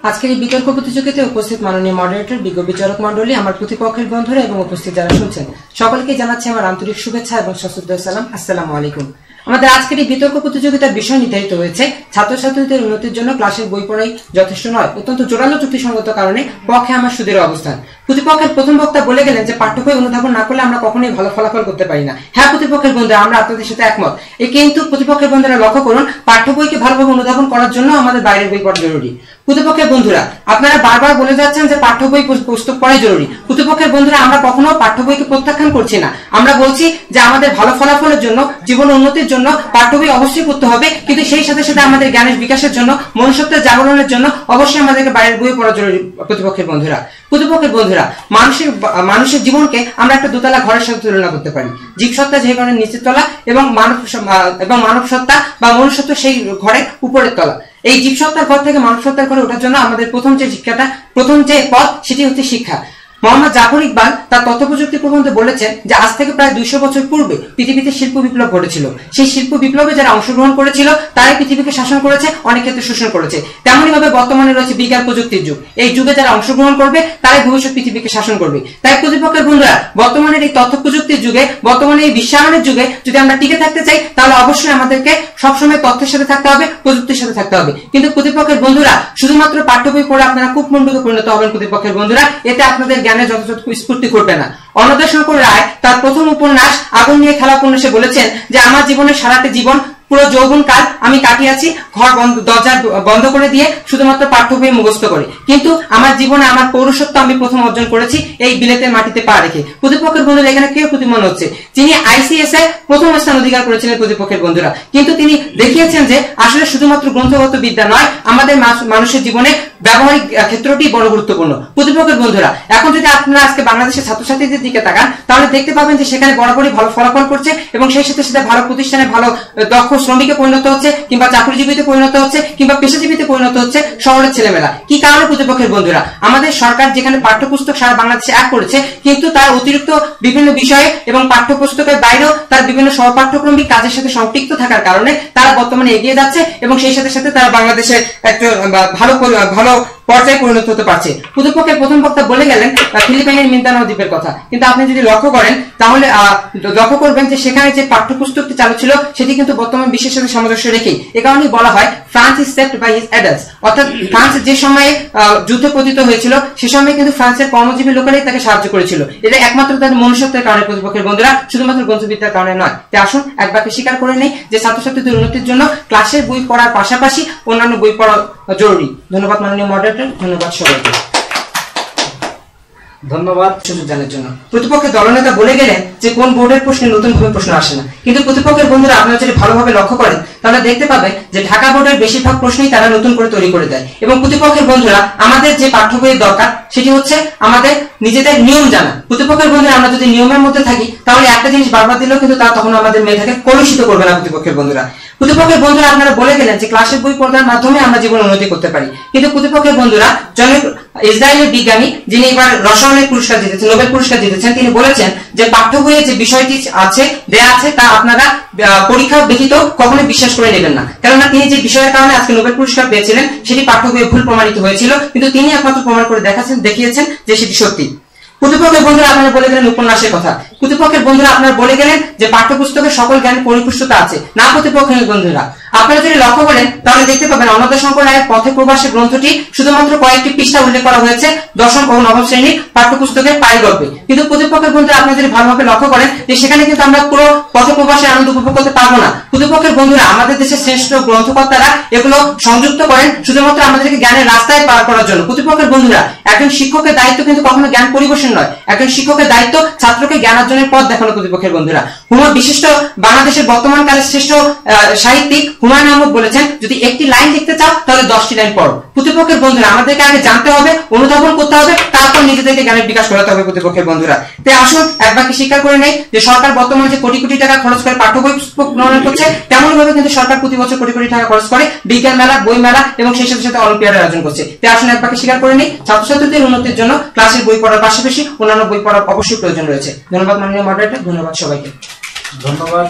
আজকের এই বিতর্ক প্রতিযোগিতায় উপস্থিত মাননীয় মডারেটর, বিজ্ঞ বিচারক মণ্ডলী, আমার প্রতিপক্ষের বন্ধুরা এবং উপস্থিত যারা শুনছেন সকলকে জানাচ্ছি আমার আন্তরিক শুভেচ্ছা এবং সশ্রদ্ধ সালাম। আসসালামু আলাইকুম। আমাদের আজকের এই বিতর্ক প্রতিযোগিতার বিষয় নির্ধারিত হয়েছে ছাত্রছাত্রীদের উন্নতির জন্য ক্লাসের বই পড়াই যথেষ্ট নয়, অত্যন্ত জোরালো যুক্তিসঙ্গত কারণে পক্ষে আমার সুদৃঢ় অবস্থান। প্রতিপক্ষের প্রথম বক্তা বলে গেলেন যে পাঠ্য বই অনুধাবন না করলে আমরা কখনোই ভালো ফলাফল করতে পারি না। হ্যাঁ প্রতিপক্ষের বন্ধুরা, আমরা আপনাদের সাথে একমত। কিন্তু প্রতিপক্ষের বন্ধুরা লক্ষ্য করুন, পাঠ্য বইকে ভালোভাবে অনুধাবন করার জন্য আমাদের বাইরের বই পড়া জরুরি। প্রতিপক্ষের বন্ধুরা আপনারা বারবার বলে যাচ্ছেন যে পাঠ্য বই পুস্তক পড়াই জরুরি। প্রতিপক্ষের বন্ধুরা আমরা কখনো পাঠ্য বইকে প্রত্যাখ্যান করছি না। আমরা বলছি যে আমাদের ভালো ফলাফলের জন্য, জীবন উন্নতির জন্য পাঠ্য বই অবশ্যই পড়তে হবে, কিন্তু সেই সাথে সাথে আমাদের জ্ঞানের বিকাশের জন্য, মনুষ্যত্বের জাগরণের জন্য অবশ্যই আমাদেরকে বাইরের বই পড়া জরুরি। প্রতিপক্ষের বন্ধুরা মানুষের জীবনকে আমরা একটা দোতলা ঘরের সাথে তুলনা করতে পারি। জীবসত্তা যে ঘরের নিচের তলা এবং মানব সত্তা বা মনুষ্যত্ব সেই ঘরের উপরের তলা। এই জীবসত্তার ঘর থেকে মানব সত্তার ঘরে ওঠার জন্য আমাদের প্রথম যে পথ সেটি হচ্ছে শিক্ষা। মোহাম্মদ জাফর ইকবাল তার তথ্য প্রযুক্তি প্রবন্ধে বলেছেন যে আজ থেকে প্রায় 200 বছর পূর্বে পৃথিবীতে শিল্প বিপ্লব ঘটেছিল। সেই শিল্প বিপ্লবে যারা অংশগ্রহণ করেছিল তারাই পৃথিবীকে শাসন করেছে, অনেক ক্ষেত্রে শোষণ করেছে। তেমনই ভাবে বর্তমানে রয়েছে বিজ্ঞান প্রযুক্তির যুগ। এই যুগে যারা অংশগ্রহণ করবে তারাই ভবিষ্যৎ পৃথিবীকে শাসন করবে। তাই প্রতিপক্ষের বন্ধুরা, বর্তমানের এই তথ্য প্রযুক্তির যুগে, বর্তমানে এই বিশ্বায়নের যুগে যদি আমরা টিকে থাকতে চাই তাহলে অবশ্যই আমাদেরকে সবসময় তথ্যের সাথে থাকতে হবে, প্রযুক্তির সাথে থাকতে হবে। কিন্তু প্রতিপক্ষের বন্ধুরা শুধুমাত্র পাঠ্য বই পড়ে আপনারা কূপমণ্ডুকে পরিণত হবেন। প্রতিপক্ষের বন্ধুরা এতে আপনাদের জ্ঞানের যথাযথ স্ফূর্তি করবে না। অন্নদা শঙ্কর রায় তার প্রথম উপন্যাস আগুন নিয়ে খেলা উপন্যাসে বলেছেন যে আমার জীবনের সারাটি জীবন, পুরো যৌবন কাল আমি কাটিয়েছি ঘর দরজা বন্ধ করে দিয়ে শুধুমাত্র পাঠ্য বই মুখস্থ করে, কিন্তু আমার জীবনে আমার পৌরসত্ব আমি প্রথম অর্জন করেছি এই বিলেতের মাটিতে পা রেখে। প্রতিপক্ষের বন্ধুরা এখানে কেউ প্রতিমন হচ্ছে, যিনি আইসিএস এ প্রথম স্থান অধিকার করেছিলেন প্রতিপক্ষের বন্ধুরা, কিন্তু তিনি দেখিয়েছেন যে আসলে শুধুমাত্র গ্রন্থগত বিদ্যা নয়, আমাদের মানুষের জীবনে ব্যবহারিক ক্ষেত্রটি বড় গুরুত্বপূর্ণ। প্রতিপক্ষের বন্ধুরা এখন যদি আপনারা আজকে বাংলাদেশের ছাত্রছাত্রীদের দিকে তাকান তাহলে দেখতে পাবেন যে সেখানে বরাবরই ভালো ফলাফল করছে এবং সেই সাথে সাথে ভালো প্রতিষ্ঠানে ভালো দক্ষ শ্রমিকে পরিণত হচ্ছে, কিংবা চাকরিজীবীতে পরিণত হচ্ছে, কিংবা পেশাজীবীতে পরিণত হচ্ছে শহরের ছেলেমেয়েরা। কি কারণে প্রতিপক্ষের বন্ধুরা? আমাদের সরকার যেখানে পাঠ্যপুস্তক সারা বাংলাদেশে এক করেছে, কিন্তু তার অতিরিক্ত বিভিন্ন বিষয়ে এবং পাঠ্যপুস্তকের বাইরেও তার বিভিন্ন সহপাঠ্যক্রমিক কাজের সাথে সম্পৃক্ত থাকার কারণে তারা বর্তমানে এগিয়ে যাচ্ছে এবং সেই সাথে সাথে তারা বাংলাদেশের একটা ভালো পর্যায়ে পরিণত হতে পারছে। প্রতিপক্ষের প্রথম বক্তা বলে গেলেন ফিলিপাইনের মিন্দানাও দ্বীপের কথা, কিন্তু আপনি যদি লক্ষ্য করেন তাহলে লক্ষ্য করবেন যে সেখানে যে পাঠ্যপুস্তকটি চালু ছিল সেটি কিন্তু বর্তমান বিশ্বের সাথে সামঞ্জস্য রেখেই। এ কারণেই বলা হয় France is saved by his adults, অর্থাৎ ফ্রান্স যে সময়ে যুদ্ধে পতিত হয়েছিল সে সময় কিন্তু ফ্রান্সের কর্মজীবী লোকেরাই তাকে সাহায্য করেছিল। এটা একমাত্র তাদের মনুষ্যত্বের কারণে প্রতিপক্ষের বন্ধুরা, শুধুমাত্র গ্রন্থবিদ্যার কারণে নয়। তাই আসুন একবারকে স্বীকার করে নেই যে ছাত্রছাত্রীদের উন্নতির জন্য ক্লাসের বই পড়ার পাশাপাশি অন্যান্য বই পড়া জরুরি। ধন্যবাদ মাননীয় মডারেটর, ধন্যবাদ সবাইকে। ধন্যবাদ সুযোগ জানার জন্য। প্রতিপক্ষের দলনেতা বলে গেলেন যে কোন বোর্ডের প্রশ্নে নতুন ভাবে প্রশ্ন আসে না, কিন্তু প্রতিপক্ষের বন্ধুরা আপনারা যদি ভালোভাবে লক্ষ্য করেন তাহলে দেখতে পাবেন যে ঢাকা বোর্ডের বেশিরভাগ প্রশ্নই তারা নতুন করে তৈরি করে দেয়। এবং প্রতিপক্ষের বন্ধুরা আমাদের যে পাঠ্য বইয়ের দরকার সেটি হচ্ছে আমাদের নিজেদের নিয়ম জানা। প্রতিপক্ষের বন্ধুরা আমরা যদি নিয়মের মধ্যে থাকি তাহলে একটা জিনিস বারবার দিলেও কিন্তু তা তখন আমাদের মেধাকে কলুষিত করবে না। প্রতিপক্ষের বন্ধুরা আপনারা বলে গেলেন যে ক্লাসের বই পড়ার মাধ্যমে আমরা জীবন উন্নতি করতে পারি, কিন্তু প্রতিপক্ষের বন্ধুরা জনক ইসরায়েলের বিজ্ঞানী যিনি এবার রসায়নের পুরস্কার জিতেছেন, নোবেল পুরস্কার জিতেছেন, তিনি বলেছেন যে পাঠ্য বইয়ে যে বিষয়টি দেয়া আছে তা আপনারা পরীক্ষা ব্যতীত কখনো বিশ্বাস করে নেবেন না। কেননা তিনি যে বিষয়ের কারণে আজকে নোবেল পুরস্কার পেয়েছিলেন সেটি পাঠ্য বইয়ে ভুল প্রমাণিত হয়েছিল, কিন্তু তিনি একমাত্র প্রমাণ করে দেখিয়েছেন যে সেটি সত্যি। প্রতিপক্ষের বন্ধুরা আপনারা বলে গেলেন উপন্যাসের কথা। প্রতিপক্ষের বন্ধুরা আপনারা বলে গেলেন যে পাঠ্যপুস্তকের সকল জ্ঞানের পরিপুষ্টতা আছে না। প্রতিপক্ষের বন্ধুরা আপনারা যদি লক্ষ্য করেন তাহলে দেখতে পাবেন অন্নদা শঙ্কর রায়ের পথে প্রবাসী গ্রন্থটি শুধুমাত্র কয়েকটি পৃষ্ঠা উল্লেখ করা হয়েছে দশম ও নবম শ্রেণীর পাঠ্যপুস্তকের পারিগল্পে, কিন্তু প্রতিপক্ষের বন্ধুরা আপনারা যদি ভালোভাবে লক্ষ্য করেন যে সেখানে কিন্তু আমরা পুরো পথে প্রবাসের আনন্দ উপভোগ করতে পারবো না। প্রতিপক্ষের বন্ধুরা আমাদের দেশের শ্রেষ্ঠ গ্রন্থকর্তারা এগুলো সংযুক্ত করেন শুধুমাত্র আমাদেরকে জ্ঞানের রাস্তায় পার করার জন্য। প্রতিপক্ষের বন্ধুরা একজন শিক্ষকের দায়িত্ব কিন্তু কখনো জ্ঞান পরিবেশন নয়, একজন শিক্ষকের দায়িত্ব ছাত্রকে জ্ঞান অর্জনের পথ দেখানো। প্রতিপক্ষের বন্ধুরা বিশিষ্ট বাংলাদেশের বর্তমান কালের শ্রেষ্ঠ সাহিত্যিক হুমায়ুন আহমদ বলেছেন যদি একটি লাইন লিখতে চাও তাহলে 10টি লাইন পড়ো। প্রতিপক্ষের বন্ধুরা আমাদেরকে আগে জানতে হবে, অনুধাবন করতে হবে, তারপর নিজেদেরকে জ্ঞানের বিকাশ করাতে হবে। প্রতিপক্ষের বন্ধুরা তাই আসুন একবারকে স্বীকার করে নেই যে সরকার বর্তমানে যে কোটি কোটি টাকা খরচ করে পাঠ্য বই প্রণয়ন করছে, তেমন ভাবে কিন্তু সরকার প্রতি বছর কোটি কোটি টাকা খরচ করে বিজ্ঞান মেলা, বই মেলা এবং সেই সাথে সাথে অলিম্পিয়াডের আয়োজন করছে। তাই আসুন একবারকে স্বীকার করে নেই ছাত্রছাত্রীদের উন্নতির জন্য ক্লাসের বই পড়ার পাশাপাশি অন্যান্য বই পড়ার অবশ্যই প্রয়োজন রয়েছে। ধন্যবাদ মাননীয় মডারেটর, ধন্যবাদ সবাইকে। ধন্যবাদ।